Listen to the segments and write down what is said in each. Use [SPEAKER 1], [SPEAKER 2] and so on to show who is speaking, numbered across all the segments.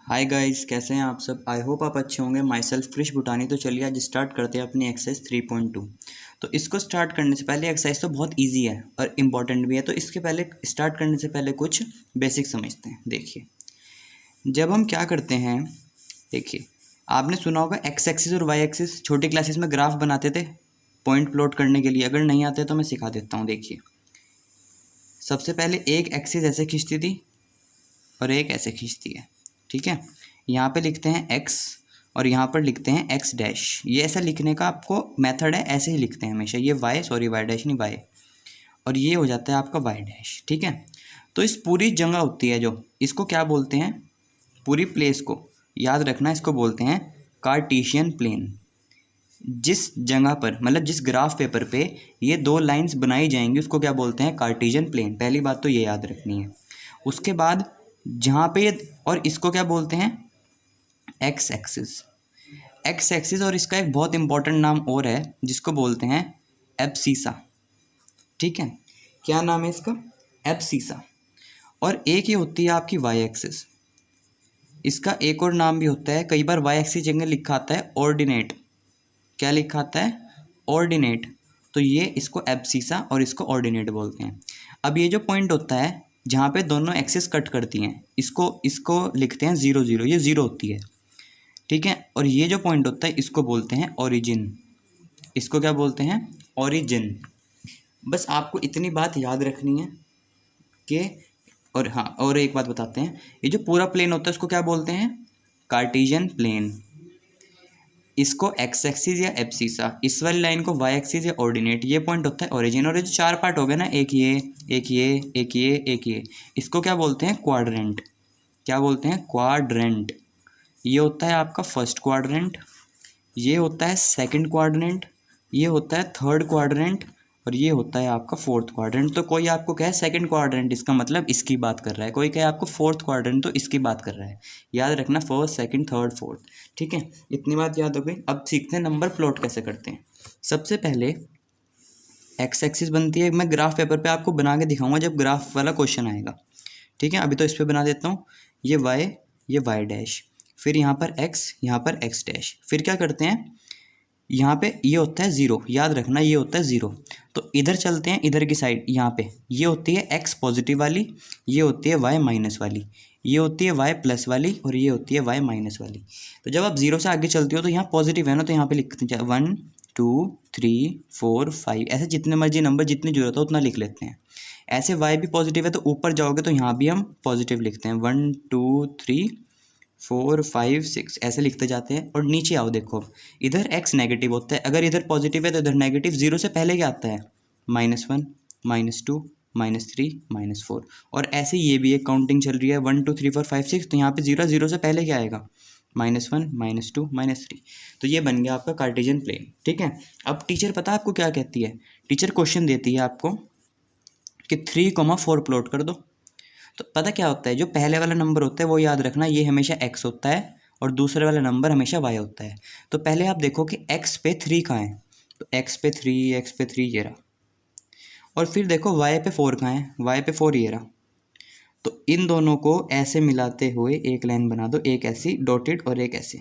[SPEAKER 1] Hi guys, कैसे हैं आप सब। आई होप आप अच्छे होंगे। Myself Krish Bhutani. तो चलिए आज स्टार्ट करते हैं अपनी एक्सरसाइज 3.2। तो इसको स्टार्ट करने से पहले एक्सरसाइज तो बहुत इजी है और इम्पॉर्टेंट भी है, तो इसके पहले स्टार्ट करने से पहले कुछ बेसिक समझते हैं। देखिए, जब हम क्या करते हैं, देखिए आपने सुना होगा एक्स एक्सिस और वाई एक्सिस। छोटी क्लासेस में ग्राफ बनाते थे पॉइंट प्लॉट करने के लिए। अगर नहीं आते तो मैं सिखा देता हूँ। देखिए, सबसे पहले एक एक्सिस ऐसे खींचती थी और एक ऐसे खींचती है। ठीक है, यहाँ पे लिखते हैं x और यहाँ पर लिखते हैं x डैश। ये ऐसा लिखने का आपको मेथड है, ऐसे ही लिखते हैं हमेशा। ये y डैश नहीं y, और ये हो जाता है आपका y डैश। ठीक है, तो इस पूरी जगह होती है जो, इसको क्या बोलते हैं, पूरी प्लेस को याद रखना, इसको बोलते हैं कार्टेशियन प्लेन। जिस जगह पर, मतलब जिस ग्राफ पेपर पे ये दो लाइंस बनाई जाएंगी उसको क्या बोलते हैं, कार्टेशियन प्लेन। पहली बात तो ये याद रखनी है। उसके बाद जहाँ पे ये, और इसको क्या बोलते हैं, एक्स एक्सिस। एक्स एक्सिस, और इसका एक बहुत इंपॉर्टेंट नाम और है जिसको बोलते हैं एब्सिसा। ठीक है, क्या नाम है इसका, एब्सिसा। और एक ये होती है आपकी वाई एक्सिस। इसका एक और नाम भी होता है, कई बार वाई एक्सिस जगह लिखा आता है ऑर्डिनेट। क्या लिखा आता है, ऑर्डिनेट। तो ये इसको एब्सिसा और इसको ऑर्डिनेट बोलते हैं। अब ये जो पॉइंट होता है जहाँ पे दोनों एक्सिस कट करती हैं, इसको इसको लिखते हैं 0 0। ये 0 होती है। ठीक है, और ये जो पॉइंट होता है इसको बोलते हैं ओरिजिन। इसको क्या बोलते हैं, ओरिजिन। बस आपको इतनी बात याद रखनी है कि, और हाँ, और एक बात बताते हैं, ये जो पूरा प्लेन होता है उसको क्या बोलते हैं, कार्टेशियन प्लेन। इसको एक्स एक्सिस या एब्सिसा, इस वाली लाइन को वाई एक्सिस या ऑर्डिनेट। ये पॉइंट होता है ओरिजिन। और ये जो चार पार्ट हो गए ना, एक ये, एक ये, एक ये, एक ये, इसको क्या बोलते हैं, क्वाड्रेंट। क्या बोलते हैं, क्वाड्रेंट। ये होता है आपका फर्स्ट क्वाड्रेंट, ये होता है सेकंड क्वाड्रेंट, ये होता है थर्ड क्वाड्रेंट, और ये होता है आपका फोर्थ क्वाड्रेंट। तो कोई आपको कहे सेकंड क्वाड्रेंट, इसका मतलब इसकी बात कर रहा है। कोई कहे आपको फोर्थ क्वाड्रेंट, तो इसकी बात कर रहा है। याद रखना, फर्स्ट सेकंड थर्ड फोर्थ। ठीक है, इतनी बात याद हो गई। अब सीखते हैं नंबर प्लॉट कैसे करते हैं। सबसे पहले एक्स एक्सिस बनती है, मैं ग्राफ पेपर पे आपको बना के दिखाऊंगा जब ग्राफ वाला क्वेश्चन आएगा। ठीक है, अभी तो इस पर बना देता हूँ। ये वाई, ये वाई डैश, फिर यहाँ पर एक्स, यहाँ पर एक्स डैश। फिर क्या करते हैं, यहाँ पे ये होता है 0, याद रखना ये होता है 0। तो इधर चलते हैं, इधर की साइड, यहाँ पे ये होती है एक्स पॉजिटिव वाली, ये होती है वाई माइनस वाली, ये होती है वाई प्लस वाली, और ये होती है वाई माइनस वाली। तो जब आप 0 से आगे चलते हो तो यहाँ पॉजिटिव है ना, तो यहाँ पे लिखते हैं 1 2 3 4 5, ऐसे जितने मर्जी नंबर, जितनी जरूरत हो उतना लिख लेते हैं। ऐसे वाई भी पॉजिटिव है तो ऊपर जाओगे तो यहाँ भी हम पॉजिटिव लिखते हैं, 1 2 3 4 5 6, ऐसे लिखते जाते हैं। और नीचे आओ, देखो इधर x नेगेटिव होता है, अगर इधर पॉजिटिव है तो इधर नेगेटिव। 0 से पहले क्या आता है, -1 -2 -3 -4। और ऐसे ये भी एक काउंटिंग चल रही है, 1 2 3 4 5 6, तो यहाँ पे 0 से पहले क्या आएगा, -1 -2 -3। तो ये बन गया आपका कार्टेशियन प्लेन। ठीक है, अब टीचर पता है आपको क्या कहती है, टीचर क्वेश्चन देती है आपको कि 3,4 प्लॉट कर दो। तो पता क्या होता है, जो पहले वाला नंबर होता है वो याद रखना, ये हमेशा x होता है, और दूसरे वाला नंबर हमेशा y होता है। तो पहले आप देखो कि x पे 3 कहाँ है, तो x पे 3 ये रहा। और फिर देखो y पे 4 कहाँ है, y पे 4 ये रहा। तो इन दोनों को ऐसे मिलाते हुए एक लाइन बना दो, एक ऐसी डॉटेड और एक ऐसे।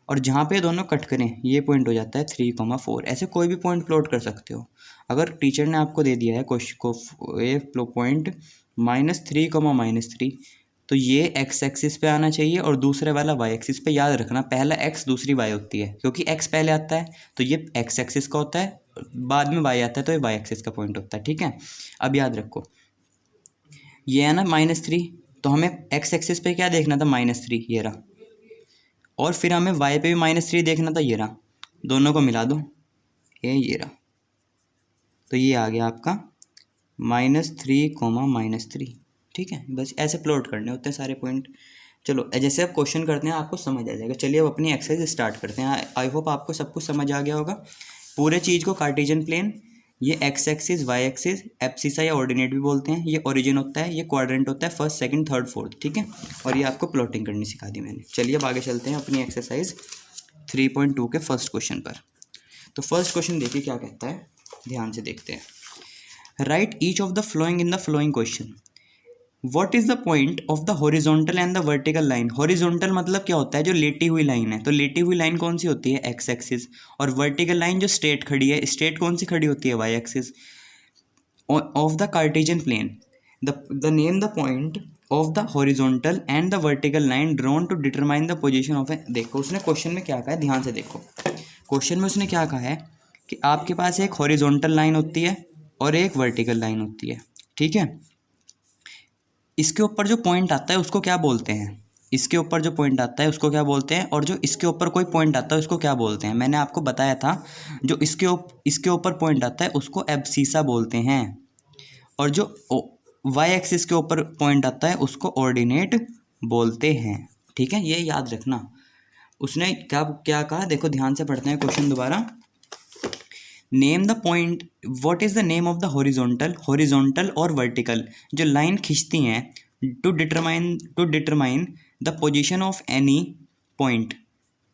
[SPEAKER 1] और जहाँ पे दोनों कट करें ये पॉइंट हो जाता है 3,4। ऐसे कोई भी पॉइंट प्लॉट कर सकते हो। अगर टीचर ने आपको दे दिया है क्वेश्चन को ये पॉइंट -3, -3, तो ये एक्स एक्सिस पे आना चाहिए और दूसरे वाला वाई एक्सिस पे। याद रखना, पहला एक्स दूसरी वाई होती है, क्योंकि एक्स पहले आता है तो ये एक्स एक्सिस का होता है, बाद में वाई आता है तो ये वाई एक्सिस का पॉइंट होता है। ठीक है, अब याद रखो, ये है ना -3, तो हमें एक्स एक्सिस पे क्या देखना था, -3 ये रहा। और फिर हमें y पे भी -3 देखना था, ये रहा। दोनों को मिला दो, ये रहा। तो ये आ गया आपका -3, -3। ठीक है, बस ऐसे प्लॉट करने होते हैं सारे पॉइंट। चलो जैसे अब क्वेश्चन करते हैं आपको समझ आ जाएगा। चलिए अब अपनी एक्सरसाइज स्टार्ट करते हैं। आई होप आपको सब कुछ समझ आ गया होगा। पूरे चीज़ को कार्टेशियन प्लेन, ये X axis, Y axis, abscissa या ऑर्डिनेट भी बोलते हैं, ये ओरिजिन होता है, ये क्वाड्रेंट होता है, फर्स्ट सेकंड थर्ड फोर्थ। ठीक है, और ये आपको प्लॉटिंग करनी सिखा दी मैंने। चलिए अब आगे चलते हैं अपनी एक्सरसाइज 3.2 के फर्स्ट क्वेश्चन पर। तो फर्स्ट क्वेश्चन देखिए क्या कहता है, ध्यान से देखते हैं। Write each of the following in the following question. What is the point of the horizontal and the vertical line. Horizontal मतलब क्या होता है, जो लेटी हुई लाइन है, तो लेटी हुई लाइन कौन सी होती है, एक्स एक्सिस। और वर्टिकल लाइन जो स्ट्रेट खड़ी है, स्ट्रेट कौन सी खड़ी होती है, Y axis. Of the Cartesian plane the name the point of the horizontal and the vertical line drawn to determine the position of A. देखो उसने क्वेश्चन में क्या कहा है, ध्यान से देखो। क्वेश्चन में उसने क्या कहा है कि आपके पास एक हॉरिजॉन्टल लाइन होती है और एक वर्टिकल लाइन होती है, ठीक है। इसके ऊपर जो पॉइंट आता है उसको क्या बोलते हैं, इसके ऊपर जो पॉइंट आता है उसको क्या बोलते हैं, और जो इसके ऊपर कोई पॉइंट आता है उसको क्या बोलते हैं। मैंने आपको बताया था, जो इसके ऊपर पॉइंट आता है उसको एब्सीसा बोलते हैं, और जो वाई एक्सिस के ऊपर पॉइंट आता है उसको ऑर्डिनेट बोलते हैं, ठीक है। ये याद रखना। उसने क्या क्या कहा, देखो ध्यान से पढ़ते हैं क्वेश्चन दोबारा। Name the point, what is the name of the horizontal, horizontal और वर्टिकल जो लाइन खींचती हैं to determine the position of any point,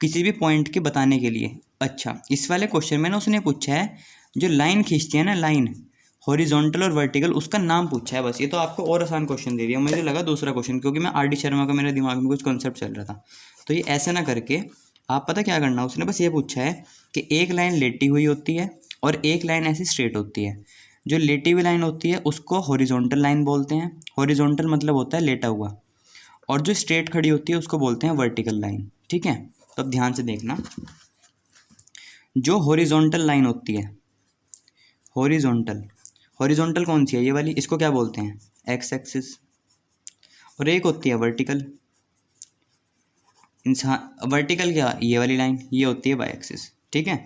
[SPEAKER 1] किसी भी पॉइंट के बताने के लिए। अच्छा, इस वाले क्वेश्चन में ना उसने पूछा है जो लाइन खींचती है ना, लाइन हॉरिजॉन्टल और वर्टिकल, उसका नाम पूछा है बस। ये तो आपको और आसान क्वेश्चन दे दिया, मुझे लगा दूसरा क्वेश्चन, क्योंकि मैं आर डी शर्मा का मेरे दिमाग में कुछ कॉन्सेप्ट चल रहा था। तो ये ऐसे ना करके आप पता क्या करना, उसने बस ये पूछा है कि एक लाइन लेटी हुई होती है और एक लाइन ऐसी स्ट्रेट होती है। जो लेटी हुई लाइन होती है उसको हॉरिजॉन्टल लाइन बोलते हैं, हॉरिजॉन्टल मतलब होता है लेटा हुआ, और जो स्ट्रेट खड़ी होती है उसको बोलते हैं वर्टिकल लाइन, ठीक है। तो अब ध्यान से देखना, जो हॉरिजॉन्टल लाइन होती है, हॉरिजॉन्टल कौन सी है, ये वाली, इसको क्या बोलते हैं, एक्स एक्सिस। और एक होती है वर्टिकल, इंसान वर्टिकल क्या, ये वाली लाइन, ये होती है वाई एक्सिस, ठीक है।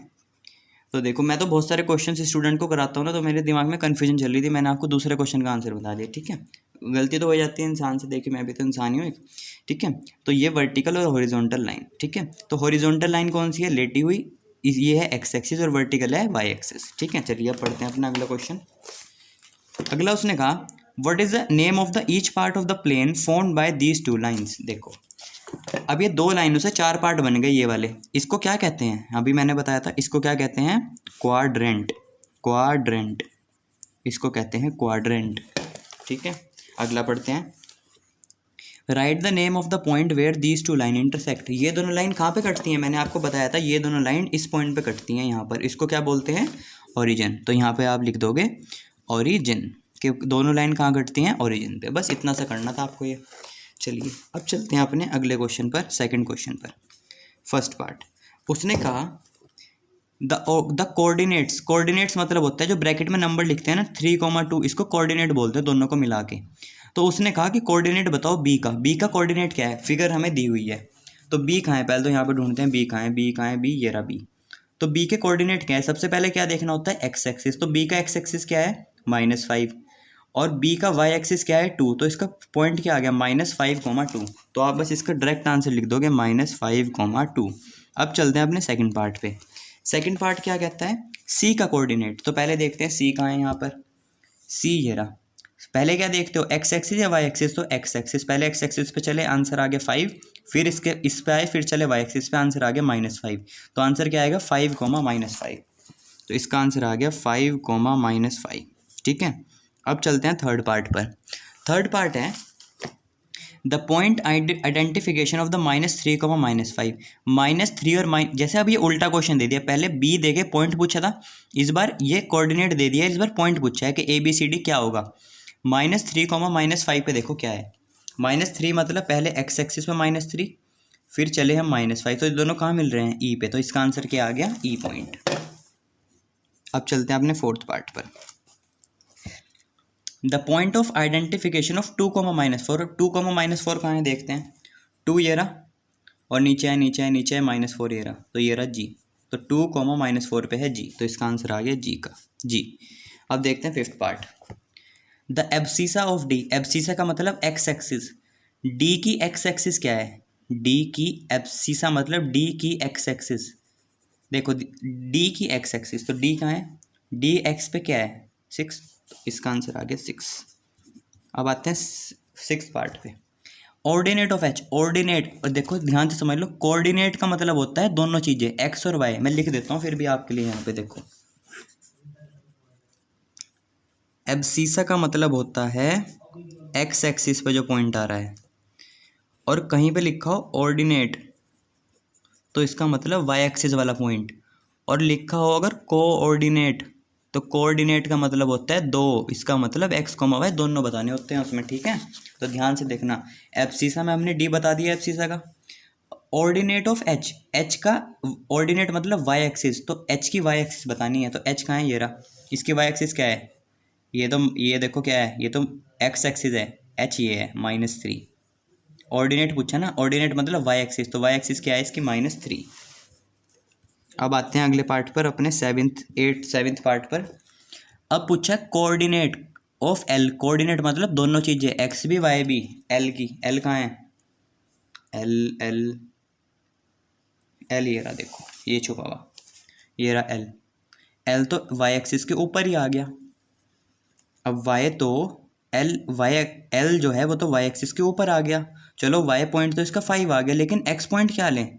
[SPEAKER 1] तो देखो मैं तो बहुत सारे क्वेश्चन स्टूडेंट को कराता हूँ ना, तो मेरे दिमाग में कन्फ्यूजन चल रही थी, मैंने आपको दूसरे क्वेश्चन का आंसर बता दिया, ठीक है। गलती तो हो जाती है इंसान से, देखिए मैं भी तो इंसान ही हूँ एक, ठीक है। तो ये वर्टिकल और हॉरिजॉन्टल लाइन, ठीक है। तो हॉरिजॉन्टल लाइन कौन सी है, लेटी हुई, ये है एक्स एक्सिस, और वर्टिकल है वाई एक्सिस, ठीक है। चलिए अब पढ़ते हैं अपना अगला क्वेश्चन। अगला उसने कहा what is the name of the each part of the plane formed by these two lines. देखो अब ये दो लाइनों से चार पार्ट बन गए, ये वाले, इसको क्या कहते हैं, अभी मैंने बताया था, इसको क्या कहते हैं, क्वाड्रेंट, क्वाड्रेंट, इसको कहते हैं क्वाड्रेंट, ठीक है। अगला पढ़ते हैं, write the name of the point where these two line intersect. ये दोनों लाइन कहाँ पे कटती हैं, मैंने आपको बताया था, ये दोनों लाइन इस पॉइंट पे कटती हैं, यहाँ पर, इसको क्या बोलते हैं, ओरिजिन। तो यहाँ पे आप लिख दोगे ओरिजिन, कि दोनों लाइन कहाँ कटती हैं, ओरिजिन पे। बस इतना सा करना था आपको ये। चलिए अब चलते हैं अपने अगले क्वेश्चन पर, सेकंड क्वेश्चन पर, फर्स्ट पार्ट। उसने कहा द कोऑर्डिनेट्स, कोऑर्डिनेट्स मतलब होता है जो ब्रैकेट में नंबर लिखते हैं ना, 3,2, इसको कोऑर्डिनेट बोलते हैं, दोनों को मिला के। तो उसने कहा कि कोऑर्डिनेट बताओ बी का, बी का कोऑर्डिनेट क्या है, फिगर हमें दी हुई है, तो बी कहाँ है, पहले तो यहाँ पे ढूंढते हैं बी कहाँ है, बी कहाँ है, बी, ये रहा बी। तो बी के कोऑर्डिनेट क्या है, सबसे पहले क्या देखना होता है, एक्स एक्सिस। तो बी का एक्स एक्सिस क्या है, -5, और बी का वाई एक्सिस क्या है, 2। तो इसका पॉइंट क्या आ गया, -5,2। तो आप बस इसका डायरेक्ट आंसर लिख दोगे -5,2। अब चलते हैं अपने सेकंड पार्ट पे। सेकंड पार्ट क्या कहता है, सी का कोऑर्डिनेट। तो पहले देखते हैं सी कहाँ है, यहाँ पर सी ये रहा। पहले क्या देखते हो, एक्स एक्सिस या वाई एक्सिस, तो एक्स एक्सिस, पहले एक्स एक्सिस पे चले, आंसर आ गया 5, फिर इस पे आए, फिर चले वाई एक्सिस पे, आंसर आ गया -5। तो आंसर क्या आएगा, 5, -5। तो इसका आंसर आ गया 5, -5, ठीक है। अब चलते हैं थर्ड पार्ट पर। थर्ड पार्ट है the point identification of the -3, -5। -3 और जैसे अब ये उल्टा क्वेश्चन दे दिया, पहले बी दे के पॉइंट पूछा था, इस बार ये कोऑर्डिनेट दे दिया, इस बार पॉइंट पूछा है कि ABCD क्या होगा। -3, -5 पे देखो क्या है, -3 मतलब पहले एक्स एक्सिस पे -3, फिर चले हम -5, तो ये दोनों कहाँ मिल रहे हैं, ई पे। तो इसका आंसर क्या आ गया, ई पॉइंट। अब चलते हैं अपने फोर्थ पार्ट पर। The point of identification of 2, -4। 2, -4 कहाँ है, देखते हैं, 2 ये रहा, और नीचे है, नीचे है, नीचे है, -4 ये रहा, तो ये रहा जी। तो 2, -4 पे है जी, तो इसका आंसर आ गया जी का, जी। अब देखते हैं fifth part, the abscissa of D. Abscissa का मतलब एक्स एक्सिस, डी की एक्स एक्सिस क्या है, डी की एब्सीसा मतलब डी की एक्स एक्सिस। देखो डी की एक्स एक्सिस, तो डी कहाँ है, डी एक्स पे क्या है, 6, तो इसका आंसर आ गया 6। अब आते हैं सिक्स पार्ट पे, ऑर्डिनेट ऑफ एच। ऑर्डिनेट, और देखो ध्यान से समझ लो, कोऑर्डिनेट का मतलब होता है दोनों चीज़ें, एक्स और वाई। मैं लिख देता हूँ फिर भी आपके लिए, यहाँ पे देखो, एब्सीसा का मतलब होता है एक्स एक्सिस पे जो पॉइंट आ रहा है और कहीं पे लिखा हो ऑर्डिनेट तो इसका मतलब वाई एक्सिस वाला पॉइंट, और लिखा हो अगर कोऑर्डिनेट तो कोऑर्डिनेट का मतलब होता है दो, इसका मतलब एक्स कॉमा वाई दोनों बताने होते हैं उसमें, ठीक है। तो ध्यान से देखना, एब्सिसा में हमने डी बता दिया एब्सिसा का। ऑर्डिनेट ऑफ एच, एच का ऑर्डिनेट मतलब वाई एक्सिस, तो एच की वाई एक्सिस बतानी है, तो एच कहाँ है, ये रहा। इसकी वाई एक्सिस क्या है, ये देखो क्या है, ये तो एक्स एक्सिस है, एच ये है -3। ऑर्डिनेट पूछा ना, ऑर्डिनेट मतलब वाई एक्सिस, तो वाई एक्सिस क्या है इसकी -3। अब आते हैं अगले पार्ट पर, अपने सेवेंथ पार्ट पर। अब पूछा कोऑर्डिनेट ऑफ एल, कोऑर्डिनेट मतलब दोनों चीज़ें, एक्स भी वाई भी, एल की, एल कहाँ है, एल एल एल ये रहा, देखो ये छुपा हुआ, ये रहा एल। एल तो वाई एक्सिस के ऊपर ही आ गया। अब वाई तो एल जो है वो तो वाई एक्सिस के ऊपर आ गया। चलो वाई पॉइंट तो इसका 5 आ गया, लेकिन एक्स पॉइंट क्या लें,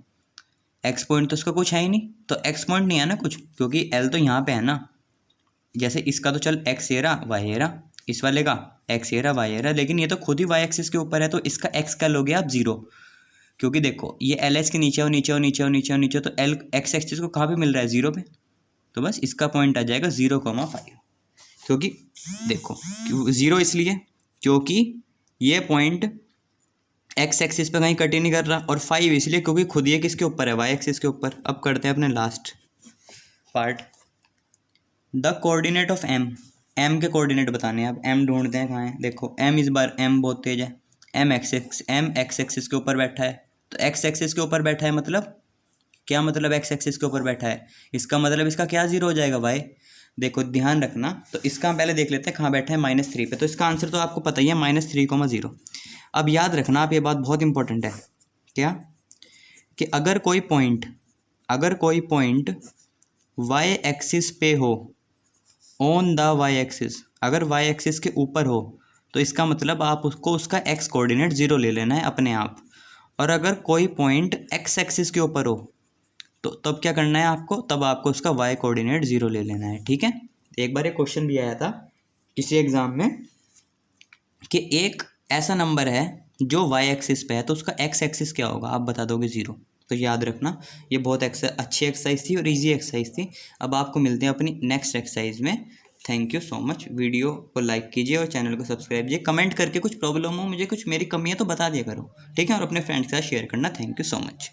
[SPEAKER 1] एक्स पॉइंट तो इसका कुछ है ही नहीं, तो एक्स पॉइंट नहीं है ना कुछ, क्योंकि एल तो यहाँ पे है ना। जैसे इसका तो चल एक्स ये रहा वाई ये रहा, इस वाले का एक्स ये रहा वाई ये रहा, लेकिन ये तो खुद ही वाई एक्सिस के ऊपर है, तो इसका एक्स का लोगे आप 0, क्योंकि देखो ये एल एस के नीचे हो नीचे हो नीचे हो नीचे हो नीचे, तो एल एक्स एक्सिस को कहाँ पे मिल रहा है, 0 पे, तो बस इसका पॉइंट आ जाएगा 0,5। क्योंकि देखो 0 इसलिए क्योंकि ये पॉइंट एक्स एक्सिस पे कहीं कट ही नहीं कर रहा, और 5 इसलिए क्योंकि खुद ये किसके ऊपर है, वाई एक्सिस के ऊपर। अब करते हैं अपने last part, the coordinate of M, M के कोऑर्डिनेट बताने हैं। अब एम ढूंढते हैं कहाँ है, देखो एम इस बार एम बहुत तेज है, एम एक्स एक्सिस के ऊपर बैठा है, तो एक्स एक्सिस के ऊपर बैठा है मतलब क्या, मतलब एक्स एक्सिस के ऊपर बैठा है, इसका मतलब इसका क्या 0 हो जाएगा वाई। देखो ध्यान रखना, तो इसका हम पहले देख लेते हैं कहाँ बैठा है, -3 पे, तो इसका आंसर तो आपको पता ही है -3,0। अब याद रखना आप, ये बात बहुत इंपॉर्टेंट है, क्या कि अगर कोई पॉइंट वाई एक्सिस पे हो, ऑन द वाई एक्सिस, अगर वाई एक्सिस के ऊपर हो तो इसका मतलब आप उसको उसका एक्स कोऑर्डिनेट 0 ले लेना है अपने आप। और अगर कोई पॉइंट एक्स एक्सिस के ऊपर हो तो तब क्या करना है आपको, तब आपको उसका वाई कोऑर्डिनेट 0 ले लेना है, ठीक है। एक बार एक क्वेश्चन भी आया था किसी एग्जाम में कि एक ऐसा नंबर है जो वाई एक्सिस पे है, तो उसका एक्स एक्सिस क्या होगा, आप बता दोगे 0। तो याद रखना, ये बहुत अच्छी एक्सरसाइज थी और इजी एक्सरसाइज थी। अब आपको मिलते हैं अपनी नेक्स्ट एक्सरसाइज में। Thank you so much. Video को लाइक कीजिए और चैनल को सब्सक्राइब कीजिए। कमेंट करके कुछ प्रॉब्लम हो, मुझे कुछ मेरी कमी है तो बता दिया करो, ठीक है, और अपने फ्रेंड्स के साथ शेयर करना। Thank you so much.